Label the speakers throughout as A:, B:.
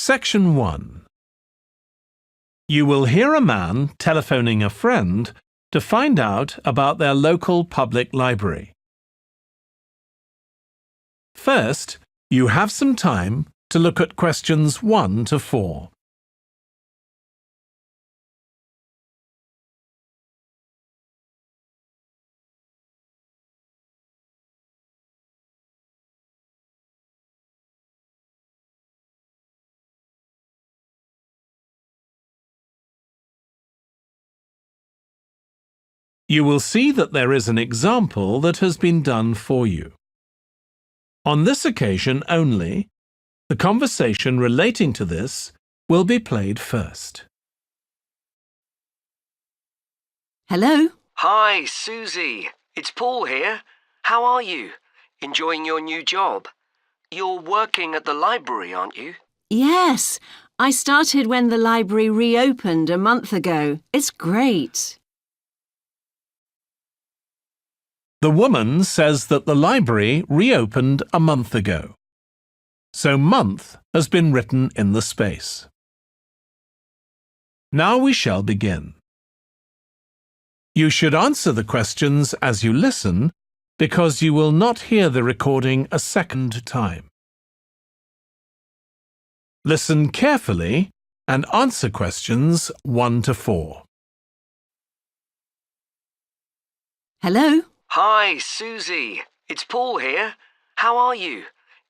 A: Section 1. You will hear a man telephoning a friend to find out about their local public library. First, you have some time to look at questions 1 to 4. You will see that there is an example that has been done for you. On this occasion only, the conversation relating to this will be played first.
B: Hello?
C: Hi, Susie. It's Paul here. How are you? Enjoying your new job? You're working at the library, aren't you?
B: Yes, I started when the library reopened a month ago. It's great.
A: The woman says that the library reopened a month ago. So month has been written in the space. Now we shall begin. You should answer the questions as you listen because you will not hear the recording a second time. Listen carefully and answer questions 1 to 4.
B: Hello?
C: Hi, Susie. It's Paul here. How are you?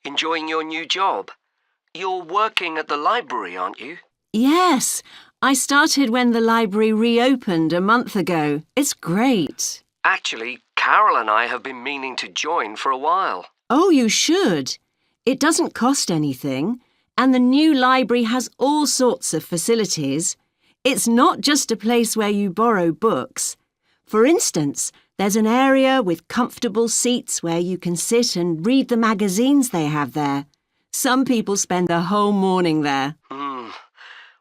C: Enjoying your new job? You're working at the library, aren't you?
B: Yes, I started when the library reopened a month ago. It's great.
C: Actually, Carol and I have been meaning to join for a while.
B: Oh, you should. It doesn't cost anything, and the new library has all sorts of facilities. It's not just a place where you borrow books. For instance, there's an area with comfortable seats where you can sit and read the magazines they have there. Some people spend the whole morning there.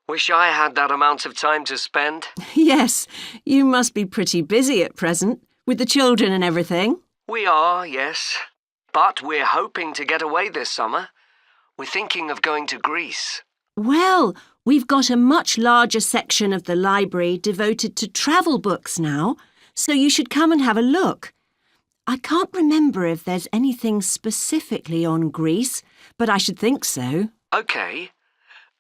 C: Wish I had that amount of time to spend.
B: Yes, you must be pretty busy at present, with the children and everything.
C: We are, yes. But we're hoping to get away this summer. We're thinking of going to Greece.
B: Well, we've got a much larger section of the library devoted to travel books now, so you should come and have a look. I can't remember if there's anything specifically on Greece, but I should think so.
C: OK.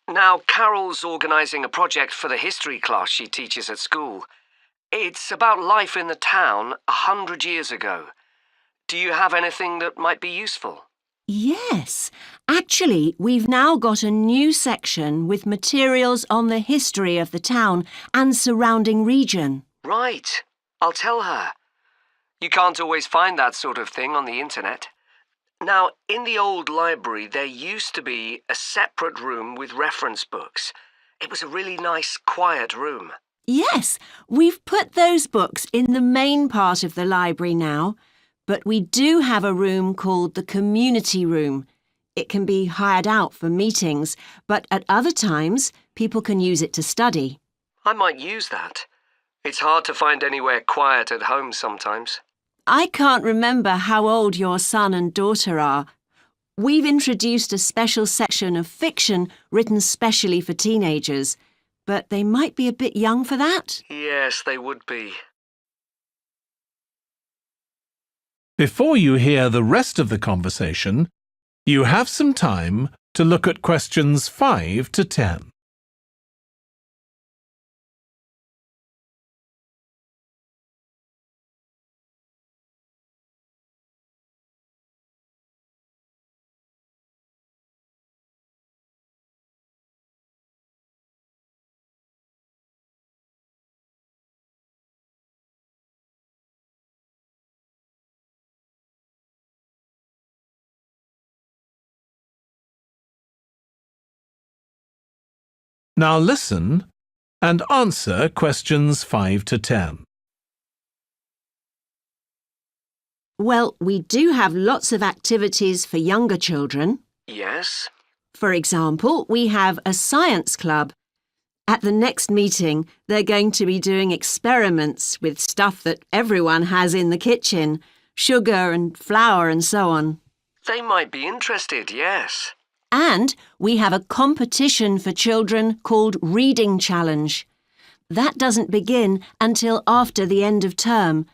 C: Now, Carol's organising a project for the history class she teaches at school. It's about life in the town 100 years ago. Do you have anything that might be useful?
B: Yes. Actually, we've now got a new section with materials on the history of the town and surrounding region.
C: Right. I'll tell her. You can't always find that sort of thing on the internet. Now, in the old library, there used to be a separate room with reference books. It was a really nice, quiet room.
B: Yes, we've put those books in the main part of the library now, but we do have a room called the community room. It can be hired out for meetings, but at other times, people can use it to study.
C: I might use that. It's hard to find anywhere quiet at home sometimes.
B: I can't remember how old your son and daughter are. We've introduced a special section of fiction written specially for teenagers, but they might be a bit young for that.
C: Yes, they would be.
A: Before you hear the rest of the conversation, you have some time to look at questions 5 to 10. Now listen and answer questions 5 to 10.
B: Well, we do have lots of activities for younger children.
C: Yes?
B: For example, we have a science club. At the next meeting, they're going to be doing experiments with stuff that everyone has in the kitchen, sugar and flour and so on.
C: They might be interested, yes.
B: And we have a competition for children called Reading Challenge. That doesn't begin until after the end of term.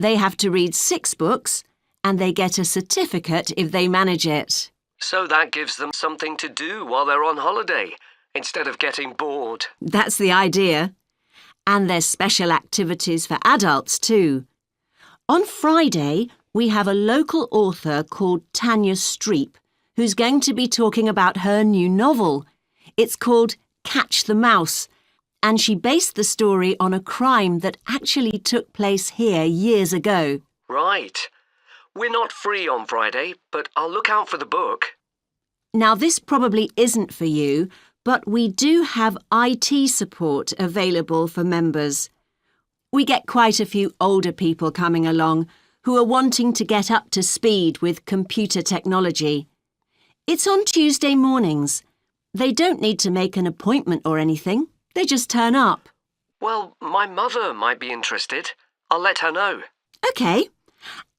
B: They have to read 6 books, and they get a certificate if they manage it.
C: So that gives them something to do while they're on holiday, instead of getting bored.
B: That's the idea. And there's special activities for adults too. On Friday, we have a local author called Tanya Streep, who's going to be talking about her new novel. It's called Catch the Mouse, and she based the story on a crime that actually took place here years ago.
C: Right. We're not free on Friday, but I'll look out for the book.
B: Now, this probably isn't for you, but we do have IT support available for members. We get quite a few older people coming along who are wanting to get up to speed with computer technology. It's on Tuesday mornings. They don't need to make an appointment or anything. They just turn up.
C: Well, my mother might be interested. I'll let her know.
B: OK.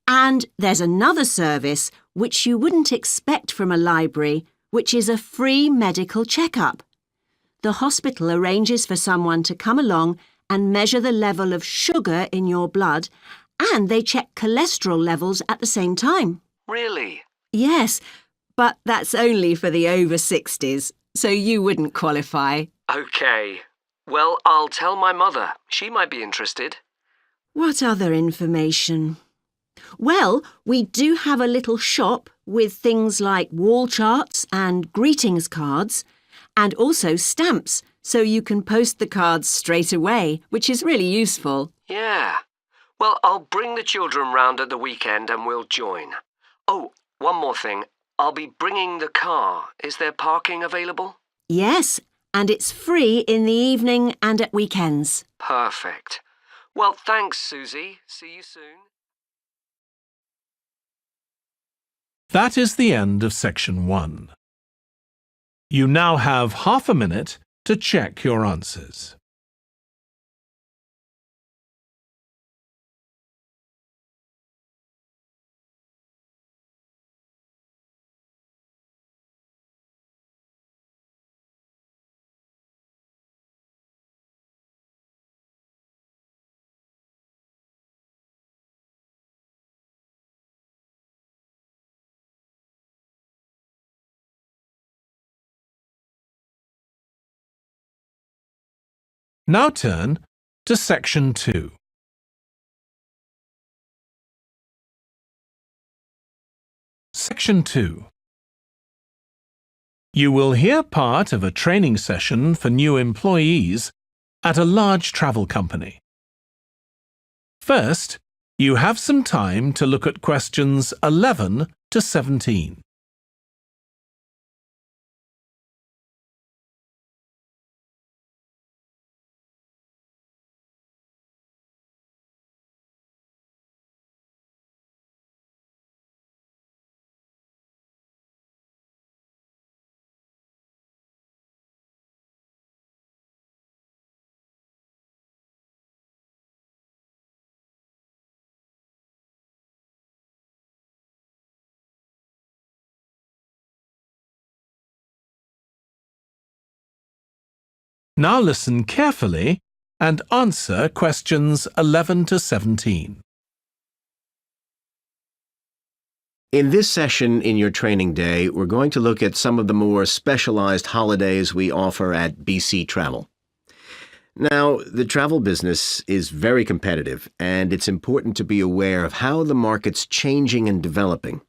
B: And there's another service which you wouldn't expect from a library, which is a free medical checkup. The hospital arranges for someone to come along and measure the level of sugar in your blood, and they check cholesterol levels at the same time.
C: Really?
B: Yes, but that's only for the over 60s, so you wouldn't qualify.
C: OK. Well, I'll tell my mother. She might be interested.
B: What other information? Well, we do have a little shop with things like wall charts and greetings cards, and also stamps, so you can post the cards straight away, which is really useful.
C: Yeah. Well, I'll bring the children round at the weekend and we'll join. Oh, one more thing. I'll be bringing the car. Is there parking available?
B: Yes, and it's free in the evening and at weekends.
C: Perfect. Well, thanks, Susie. See you soon.
A: That is the end of section 1. You now have half a minute to check your answers. Now turn to section 2. Section 2. You will hear part of a training session for new employees at a large travel company. First, you have some time to look at questions 11 to 17. Now listen carefully and answer questions 11 to 17.
D: In this session in your training day, we're going to look at some of the more specialized holidays we offer at BC Travel. Now, the travel business is very competitive, and it's important to be aware of how the market's changing and developing.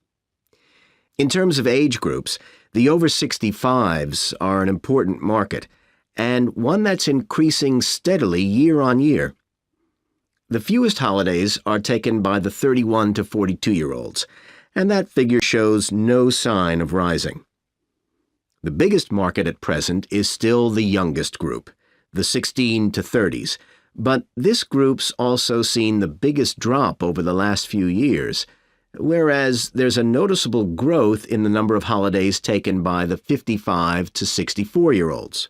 D: In terms of age groups, the over 65s are an important market, and one that's increasing steadily year on year. The fewest holidays are taken by the 31 to 42-year-olds, and that figure shows no sign of rising. The biggest market at present is still the youngest group, the 16 to 30s, but this group's also seen the biggest drop over the last few years, whereas there's a noticeable growth in the number of holidays taken by the 55 to 64-year-olds.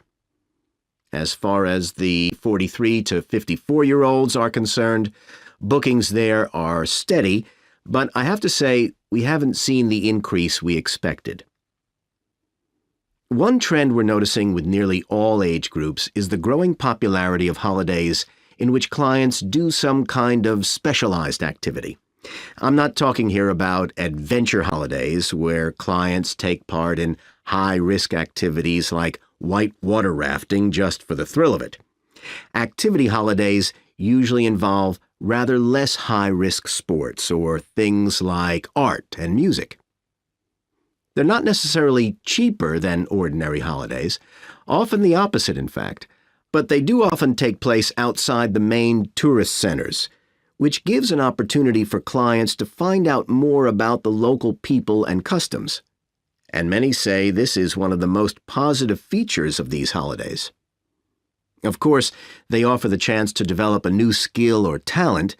D: As far as the 43 to 54-year-olds are concerned, bookings there are steady, but I have to say we haven't seen the increase we expected. One trend we're noticing with nearly all age groups is the growing popularity of holidays in which clients do some kind of specialized activity. I'm not talking here about adventure holidays where clients take part in high-risk activities like white water rafting just for the thrill of it. Activity holidays usually involve rather less high-risk sports or things like art and music. They're not necessarily cheaper than ordinary holidays, often the opposite in fact, but they do often take place outside the main tourist centers, which gives an opportunity for clients to find out more about the local people and customs. And many say this is one of the most positive features of these holidays. Of course, they offer the chance to develop a new skill or talent,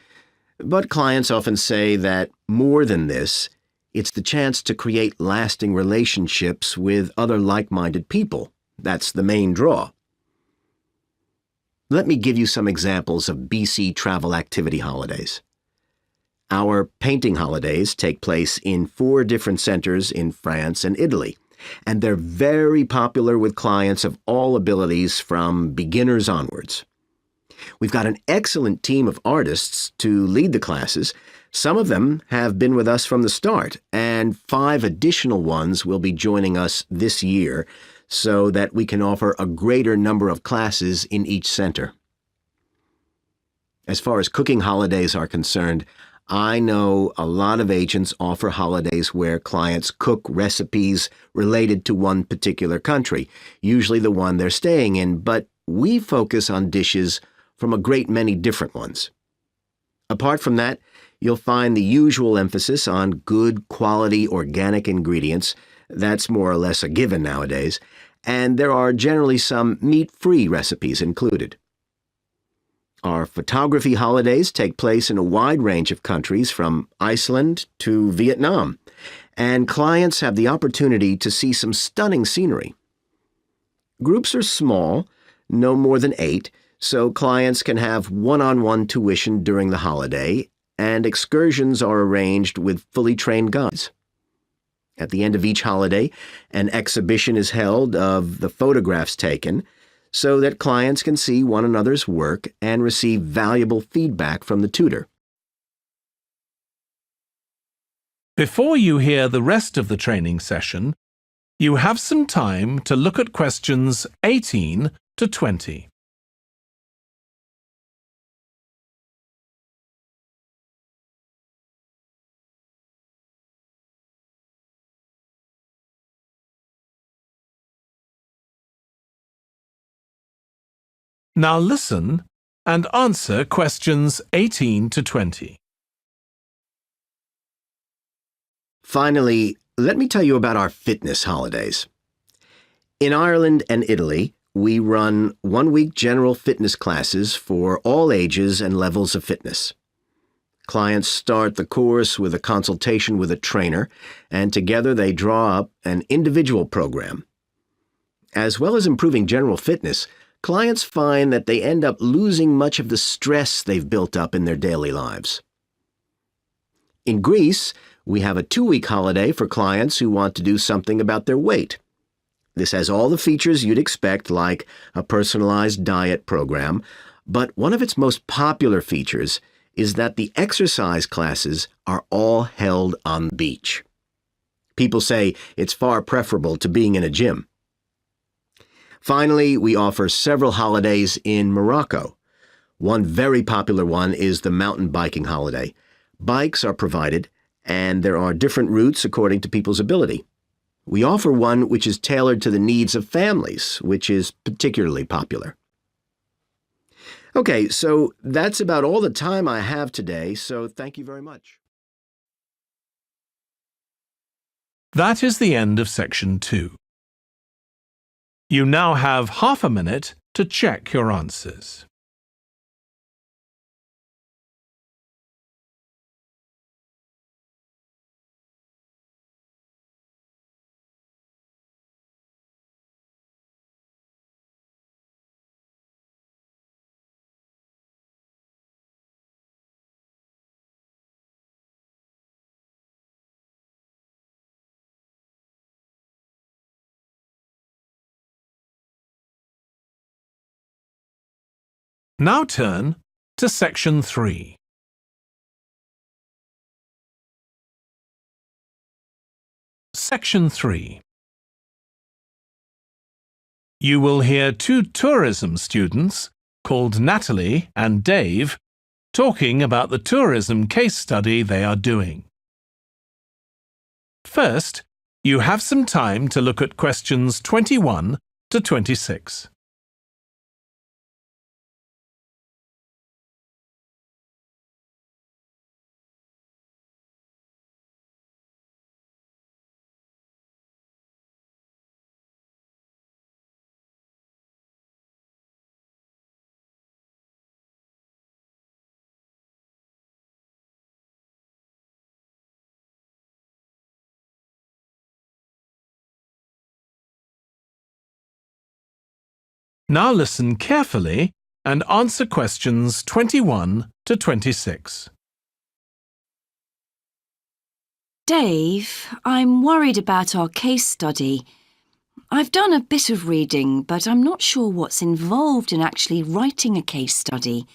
D: but clients often say that more than this, it's the chance to create lasting relationships with other like-minded people. That's the main draw. Let me give you some examples of BC travel activity holidays. Our painting holidays take place in 4 different centers in France and Italy, and they're very popular with clients of all abilities from beginners onwards. We've got an excellent team of artists to lead the classes. Some of them have been with us from the start, and 5 additional ones will be joining us this year so that we can offer a greater number of classes in each center. As far as cooking holidays are concerned, I know a lot of agents offer holidays where clients cook recipes related to one particular country, usually the one they're staying in, but we focus on dishes from a great many different ones. Apart from that, you'll find the usual emphasis on good quality organic ingredients. That's more or less a given nowadays, and there are generally some meat-free recipes included. Our photography holidays take place in a wide range of countries from Iceland to Vietnam, and clients have the opportunity to see some stunning scenery. Groups are small, no more than 8, so clients can have one-on-one tuition during the holiday, and excursions are arranged with fully trained guides. At the end of each holiday, an exhibition is held of the photographs taken so that clients can see one another's work and receive valuable feedback from the tutor.
A: Before you hear the rest of the training session, you have some time to look at questions 18 to 20. Now listen and answer questions 18 to 20.
D: Finally, let me tell you about our fitness holidays. In Ireland and Italy, we run one-week general fitness classes for all ages and levels of fitness. Clients start the course with a consultation with a trainer, and together they draw up an individual program. As well as improving general fitness, clients find that they end up losing much of the stress they've built up in their daily lives. In Greece, we have a 2-week holiday for clients who want to do something about their weight. This has all the features you'd expect, like a personalized diet program, but one of its most popular features is that the exercise classes are all held on the beach. People say it's far preferable to being in a gym. Finally, we offer several holidays in Morocco. One very popular one is the mountain biking holiday. Bikes are provided, and there are different routes according to people's ability. We offer one which is tailored to the needs of families, which is particularly popular. Okay, so that's about all the time I have today, so thank you very much.
A: That is the end of section 2. You now have half a minute to check your answers. Now turn to Section 3. Section 3. You will hear two tourism students, called Natalie and Dave, talking about the tourism case study they are doing. First, you have some time to look at questions 21 to 26. Now listen carefully and answer questions 21 to 26.
B: Dave, I'm worried about our case study. I've done a bit of reading, but I'm not sure what's involved in actually writing a case study.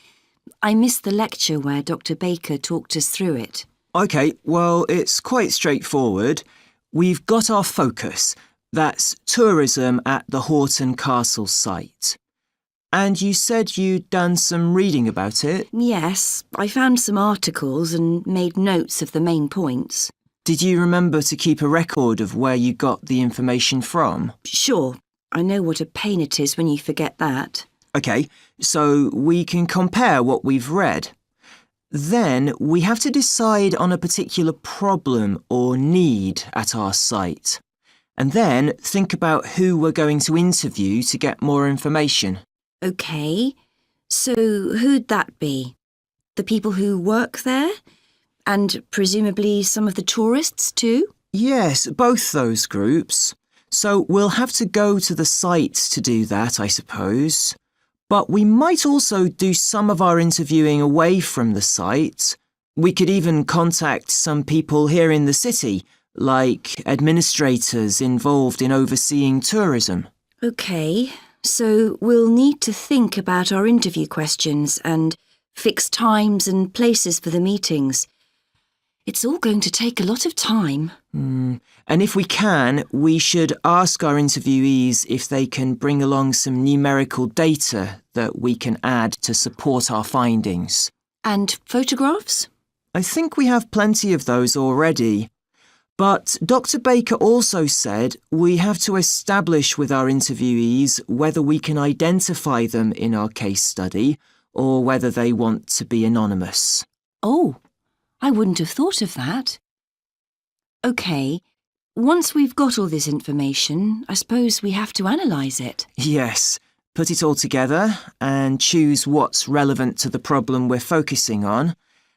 B: I missed the lecture where Dr. Baker talked us through it.
E: OK, well, it's quite straightforward. We've got our focus. That's tourism at the Horton Castle site. And you said you'd done some reading about it?
B: Yes, I found some articles and made notes of the main points.
E: Did you remember to keep a record of where you got the information from?
B: Sure, I know what a pain it is when you forget that.
E: OK, so we can compare what we've read. Then we have to decide on a particular problem or need at our site. And then think about who we're going to interview to get more information.
B: OK, so who'd that be? The people who work there? And presumably some of the tourists too?
E: Yes, both those groups. So we'll have to go to the site to do that, I suppose. But we might also do some of our interviewing away from the site. We could even contact some people here in the city, like administrators involved in overseeing tourism.
B: OK, so we'll need to think about our interview questions and fix times and places for the meetings. It's all going to take a lot of time.
E: And if we can, we should ask our interviewees if they can bring along some numerical data that we can add to support our findings.
B: And photographs?
E: I think we have plenty of those already. But Dr. Baker also said we have to establish with our interviewees whether we can identify them in our case study or whether they want to be anonymous.
B: Oh, I wouldn't have thought of that. OK, once we've got all this information, I suppose we have to analyse it.
E: Yes, put it all together and choose what's relevant to the problem we're focusing on,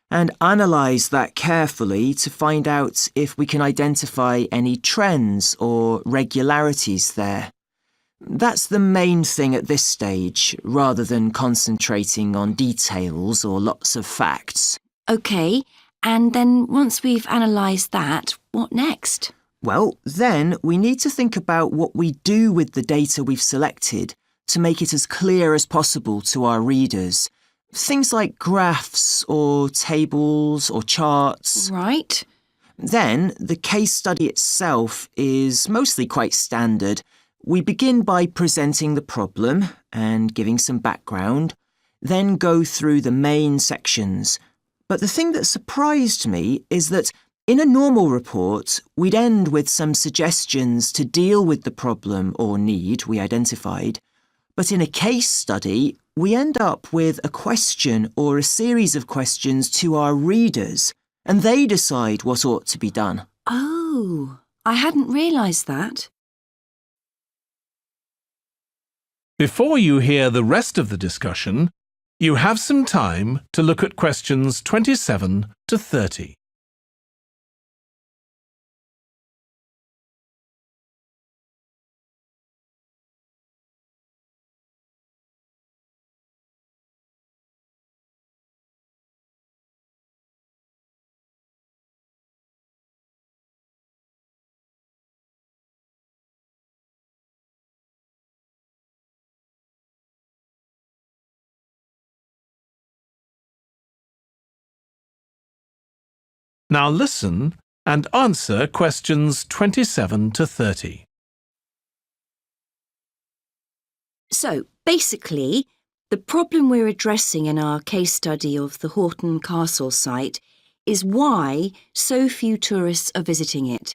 E: and analyse that carefully to find out if we can identify any trends or regularities there. That's the main thing at this stage, rather than concentrating on details or lots of facts.
B: OK, and then once we've analysed that, what next?
E: Well, then we need to think about what we do with the data we've selected to make it as clear as possible to our readers. Things like graphs or tables or charts.
B: Right.
E: Then the case study itself is mostly quite standard. We begin by presenting the problem and giving some background, then go through the main sections. But the thing that surprised me is that in a normal report, we'd end with some suggestions to deal with the problem or need we identified. But in a case study, we end up with a question or a series of questions to our readers, and they decide what ought to be done.
B: Oh, I hadn't realised that.
A: Before you hear the rest of the discussion, you have some time to look at questions 27 to 30. Now listen and answer questions 27 to 30.
B: So, basically, the problem we're addressing in our case study of the Horton Castle site is why so few tourists are visiting it.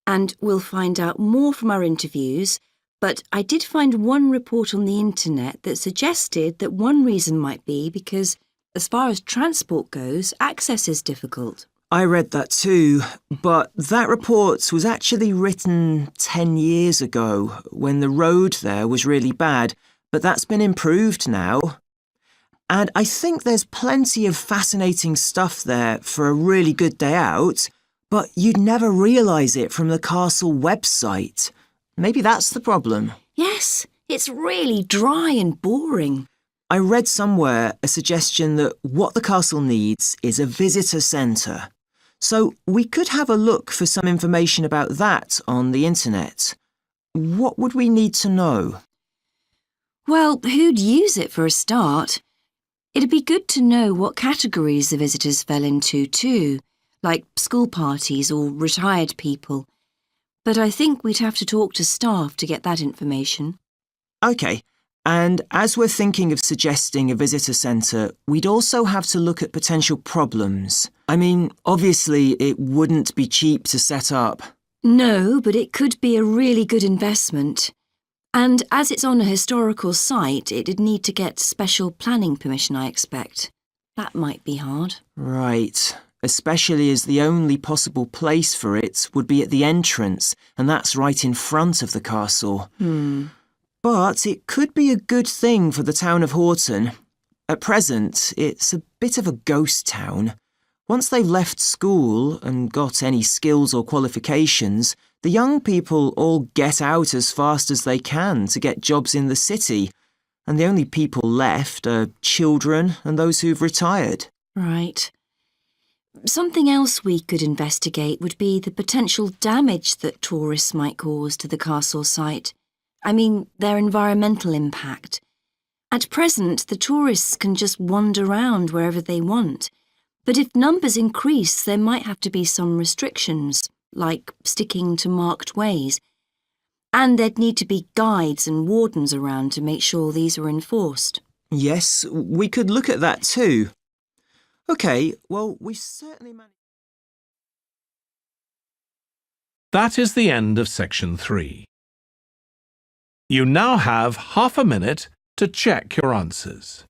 B: And we'll find out more from our interviews, but I did find one report on the internet that suggested that one reason might be because, as far as transport goes, access is difficult.
E: I read that too, but that report was actually written 10 years ago when the road there was really bad, but that's been improved now. And I think there's plenty of fascinating stuff there for a really good day out, but you'd never realise it from the castle website. Maybe that's the problem.
B: Yes, it's really dry and boring.
E: I read somewhere a suggestion that what the castle needs is a visitor centre. So we could have a look for some information about that on the internet. What would we need to know?
B: Well, who'd use it for a start? It'd be good to know what categories the visitors fell into too, like school parties or retired people. But I think we'd have to talk to staff to get that information.
E: OK, and as we're thinking of suggesting a visitor centre, we'd also have to look at potential problems. I mean, obviously it wouldn't be cheap to set up.
B: No, but it could be a really good investment. And as it's on a historical site, it'd need to get special planning permission, I expect. That might be hard.
E: Right, especially as the only possible place for it would be at the entrance, and that's right in front of the castle. But it could be a good thing for the town of Horton. At present, it's a bit of a ghost town. Once they've left school and got any skills or qualifications, the young people all get out as fast as they can to get jobs in the city, and the only people left are children and those who've retired.
B: Right. Something else we could investigate would be the potential damage that tourists might cause to the castle site. I mean, their environmental impact. At present, the tourists can just wander around wherever they want. But if numbers increase, there might have to be some restrictions, like sticking to marked ways. And there'd need to be guides and wardens around to make sure these are enforced.
E: Yes, we could look at that too. OK, well, we've certainly managed...
A: That is the end of section 3. You now have half a minute to check your answers.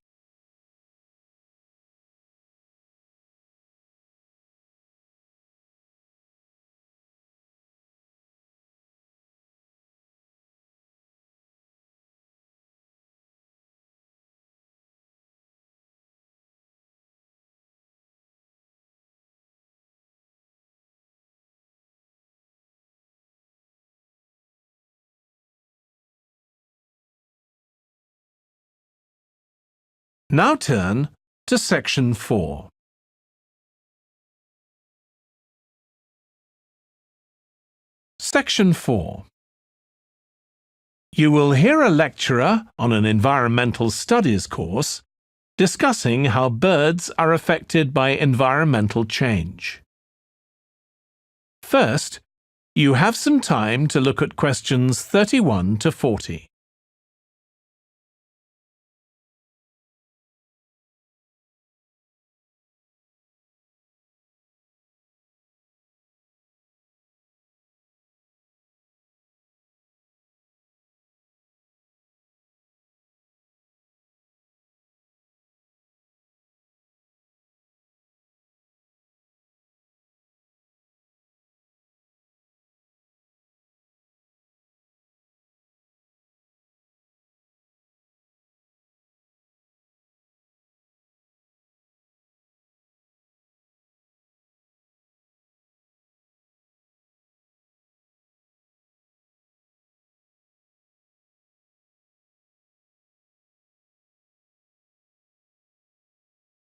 A: Now turn to section 4. Section 4. You will hear a lecturer on an environmental studies course discussing how birds are affected by environmental change. First, you have some time to look at questions 31 to 40.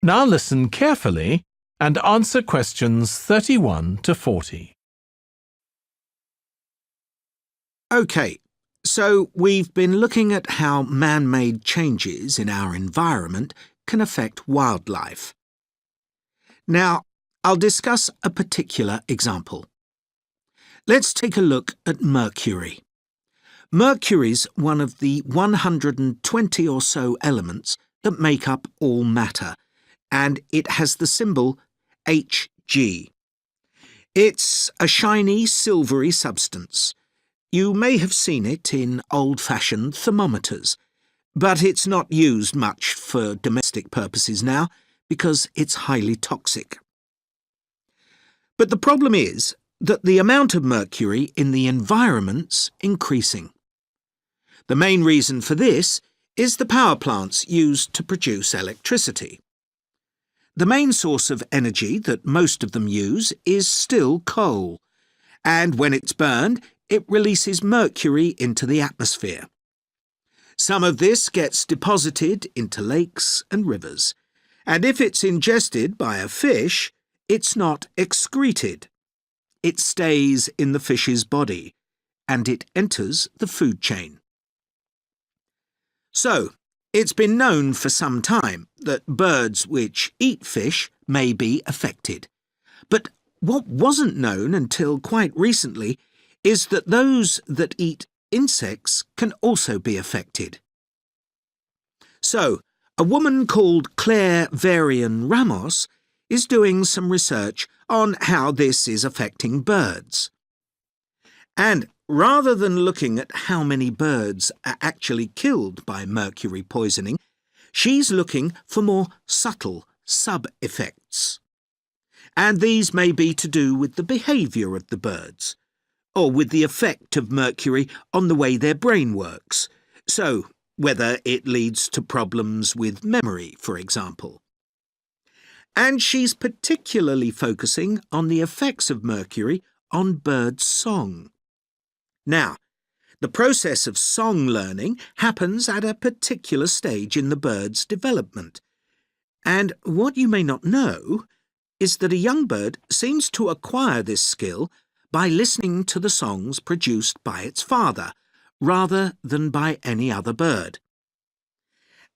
A: Now listen carefully and answer questions 31 to 40.
F: OK, so we've been looking at how man-made changes in our environment can affect wildlife. Now, I'll discuss a particular example. Let's take a look at mercury. Mercury's one of the 120 or so elements that make up all matter, and it has the symbol Hg. It's a shiny, silvery substance. You may have seen it in old-fashioned thermometers, but it's not used much for domestic purposes now because it's highly toxic. But the problem is that the amount of mercury in the environment's increasing. The main reason for this is the power plants used to produce electricity. The main source of energy that most of them use is still coal, and when it's burned, it releases mercury into the atmosphere. Some of this gets deposited into lakes and rivers, and if it's ingested by a fish, it's not excreted. It stays in the fish's body, and it enters the food chain. So, it's been known for some time that birds which eat fish may be affected. But what wasn't known until quite recently is that those that eat insects can also be affected. So, a woman called Claire Varian Ramos is doing some research on how this is affecting birds. And rather than looking at how many birds are actually killed by mercury poisoning, she's looking for more subtle sub-effects. And these may be to do with the behaviour of the birds, or with the effect of mercury on the way their brain works, so whether it leads to problems with memory, for example. And she's particularly focusing on the effects of mercury on bird song. Now, the process of song learning happens at a particular stage in the bird's development. And what you may not know is that a young bird seems to acquire this skill by listening to the songs produced by its father, rather than by any other bird.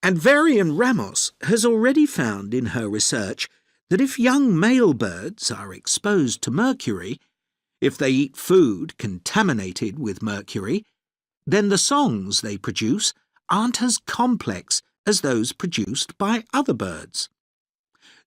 F: And Varian Ramos has already found in her research that if young male birds are exposed to mercury, if they eat food contaminated with mercury, then the songs they produce aren't as complex as those produced by other birds.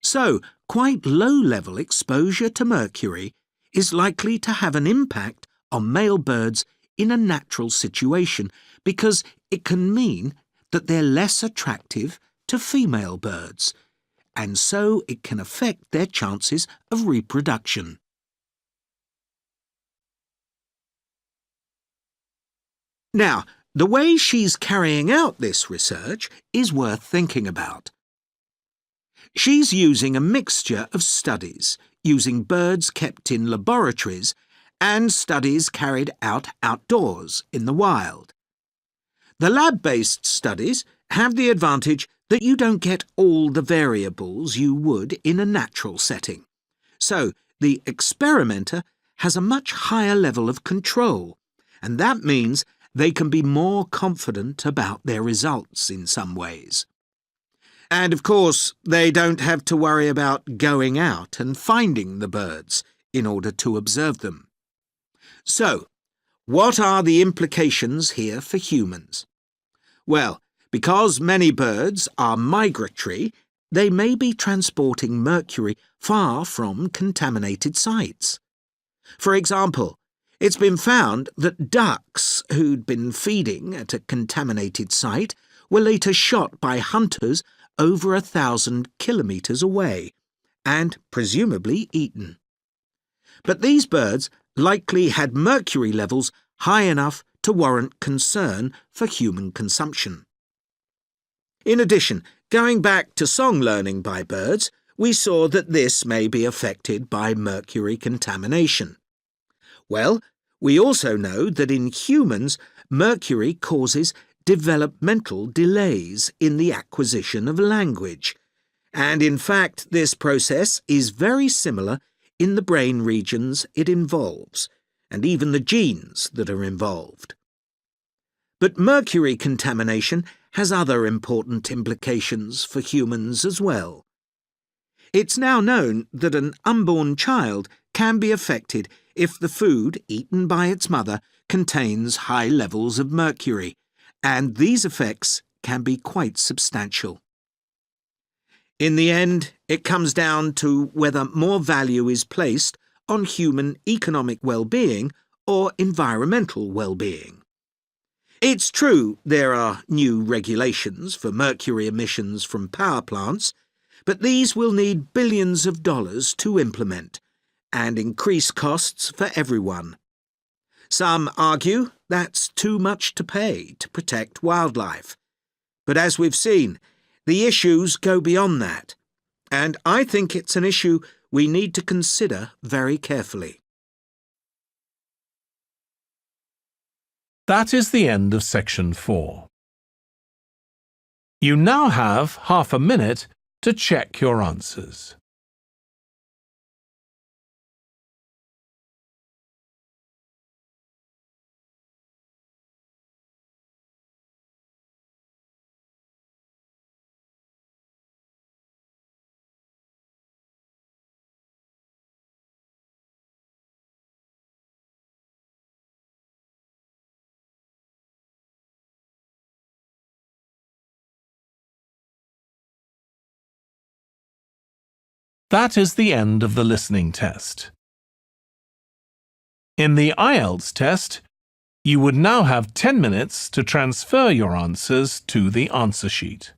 F: So, quite low-level exposure to mercury is likely to have an impact on male birds in a natural situation because it can mean that they're less attractive to female birds, and so it can affect their chances of reproduction. Now, the way she's carrying out this research is worth thinking about. She's using a mixture of studies, using birds kept in laboratories and studies carried out outdoors in the wild. The lab-based studies have the advantage that you don't get all the variables you would in a natural setting. So, the experimenter has a much higher level of control, and that means they can be more confident about their results in some ways. And of course, they don't have to worry about going out and finding the birds in order to observe them. So, what are the implications here for humans? Well, because many birds are migratory, they may be transporting mercury far from contaminated sites. For example, it's been found that ducks who'd been feeding at a contaminated site were later shot by hunters over 1,000 kilometres away, and presumably eaten. But these birds likely had mercury levels high enough to warrant concern for human consumption. In addition, going back to song learning by birds, we saw that this may be affected by mercury contamination. Well, we also know that in humans, mercury causes developmental delays in the acquisition of language, and in fact this process is very similar in the brain regions it involves, and even the genes that are involved. But mercury contamination has other important implications for humans as well. It's now known that an unborn child can be affected if the food eaten by its mother contains high levels of mercury, and these effects can be quite substantial. In the end, it comes down to whether more value is placed on human economic well-being or environmental well-being. It's true there are new regulations for mercury emissions from power plants, but these will need billions of dollars to implement and increase costs for everyone. Some argue that's too much to pay to protect wildlife. But as we've seen, the issues go beyond that, and I think it's an issue we need to consider very carefully.
A: That is the end of section 4. You now have half a minute to check your answers. That is the end of the listening test. In the Ielts test, you would now have 10 minutes to transfer your answers to the answer sheet.